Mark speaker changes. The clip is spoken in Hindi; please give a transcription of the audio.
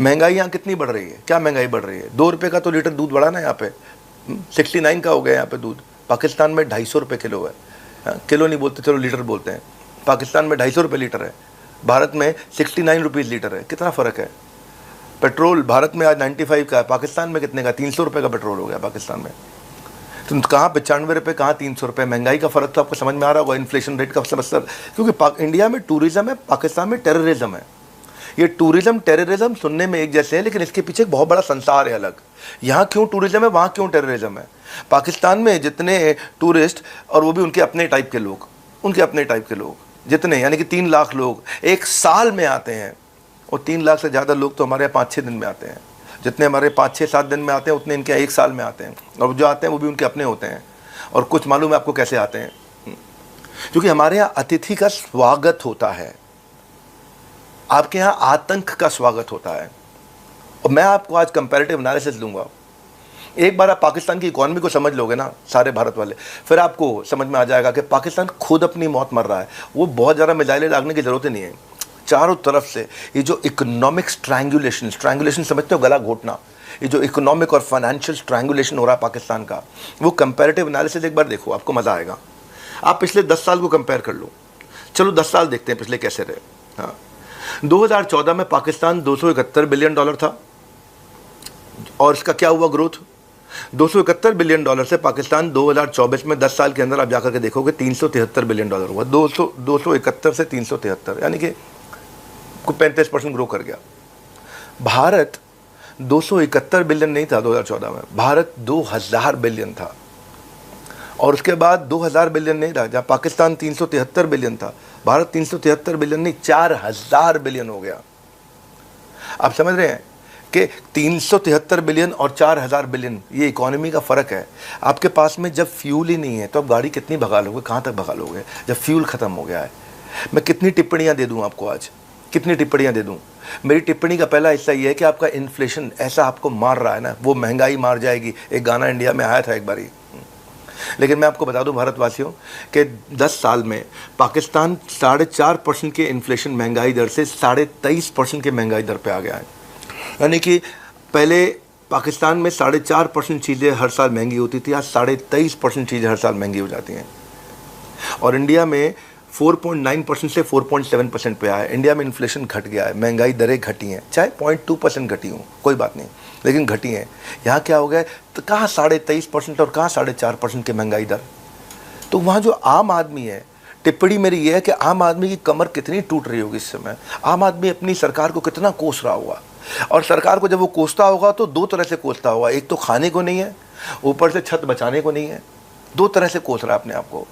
Speaker 1: महंगाई यहाँ कितनी बढ़ रही है, क्या महंगाई बढ़ रही है? 2 रुपये का तो लीटर दूध बढ़ा ना यहाँ पे, 69 का हो गया यहाँ पे दूध। पाकिस्तान में 250 रुपये किलो है। किलो नहीं बोलते, चलो लीटर बोलते हैं। पाकिस्तान में 250 रुपये लीटर है, भारत में 69 रुपीज़ लीटर है। कितना फ़र्क है? पेट्रोल भारत में आज 95 का है, पाकिस्तान में कितने का? 300 रुपये का पेट्रोल हो गया पाकिस्तान में। तो कहाँ 95 रुपये, कहाँ 300 रुपये? महंगाई का फ़र्क तो आपको समझ में आ रहा होगा, इन्फ्लेशन रेट का असर। क्योंकि इंडिया में टूरिज़्म है, पाकिस्तान में टेररिज्म है। ये टूरिज़्म टेररिज्म सुनने में एक जैसे है, लेकिन इसके पीछे एक बहुत बड़ा संसार है अलग। यहाँ क्यों टूरिज़्म है, वहाँ क्यों टेररिज्म है? पाकिस्तान में जितने टूरिस्ट, और वो भी उनके अपने टाइप के लोग, उनके अपने टाइप के लोग जितने, यानी कि 3 लाख लोग एक साल में आते हैं, और 3 लाख से ज़्यादा लोग तो हमारे यहाँ 5-6 दिन में आते हैं। जितने हमारे 5-6-7 दिन में आते हैं, उतने इनके 1 साल में आते हैं। और जो आते हैं वो भी उनके अपने होते हैं। और कुछ मालूम है आपको कैसे आते हैं? क्योंकि हमारे यहाँ अतिथि का स्वागत होता है, आपके यहाँ आतंक का स्वागत होता है। और मैं आपको आज कंपैरेटिव एनालिसिस दूंगा। एक बार आप पाकिस्तान की इकॉनमी को समझ लोगे ना, सारे भारत वाले, फिर आपको समझ में आ जाएगा कि पाकिस्तान खुद अपनी मौत मर रहा है। वो बहुत ज़्यादा मिसाइलें लागने की ज़रूरत ही नहीं है। चारों तरफ से ये जो इकोनॉमिक स्ट्रैंगुलेशन समझते हो, गला घोटना, ये जो इकोनॉमिक और फाइनेंशियल स्ट्रैंगुलेशन हो रहा है पाकिस्तान का, वो कंपैरेटिव एनालिसिस एक बार देखो, आपको मज़ा आएगा। आप पिछले 10 साल को कंपेयर कर लो। चलो 10 साल देखते हैं पिछले कैसे रहे। हाँ, 2014 में पाकिस्तान $271 बिलियन था, और इसका क्या हुआ ग्रोथ? $271 बिलियन से पाकिस्तान 2024 में 10 साल के अंदर आप जाकर के देखोगे $373 बिलियन हुआ। 271 से 373, यानी कि 35% ग्रो कर गया। भारत 271 बिलियन नहीं था 2014 में, भारत 2000 बिलियन था। और उसके बाद 2000 बिलियन नहीं था, जहाँ पाकिस्तान 373 बिलियन था, भारत 373 बिलियन नहीं 4000 बिलियन हो गया। आप समझ रहे हैं कि 373 बिलियन और 4000 बिलियन, ये इकोनॉमी का फ़र्क है। आपके पास में जब फ्यूल ही नहीं है तो आप गाड़ी कितनी भगा लोगे, कहाँ तक भगा लोगे जब फ्यूल ख़त्म हो गया है? मैं कितनी टिप्पणियाँ दे दूँ आपको आज, कितनी टिप्पणियाँ दे दूँ? मेरी टिप्पणी का पहला हिस्सा ये है कि आपका इन्फ्लेशन ऐसा आपको मार रहा है ना, वो महंगाई मार जाएगी। एक गाना इंडिया में आया था एक बारी। लेकिन मैं आपको बता दूं भारतवासियों कि 10 साल में पाकिस्तान 4.5% के इन्फ्लेशन महंगाई दर से 23.5% के महंगाई दर पे आ गया है। यानी कि पहले पाकिस्तान में 4.5% चीज़ें हर साल महंगी होती थी, आज 23.5% चीज़ें हर साल महंगी हो जाती हैं। और इंडिया में 4.9% से 4.7% पे आया है। इंडिया में इन्फ्लेशन घट गया है, महंगाई दरें घटी हैं, चाहे 0.2% घटी हूँ, कोई बात नहीं, लेकिन घटी हैं। यहाँ क्या हो गया, तो कहाँ 23.5% और कहाँ 4.5% की महंगाई दर? तो वहाँ जो आम आदमी है, टिप्पणी मेरी ये है कि आम आदमी की कमर कितनी टूट रही होगी इस समय। आम आदमी अपनी सरकार को कितना कोस रहा होगा, और सरकार को जब वो कोसता होगा तो 2 तरह से कोसता होगा। एक तो खाने को नहीं है, ऊपर से छत बचाने को नहीं है, 2 तरह से कोस रहा है अपने आप को।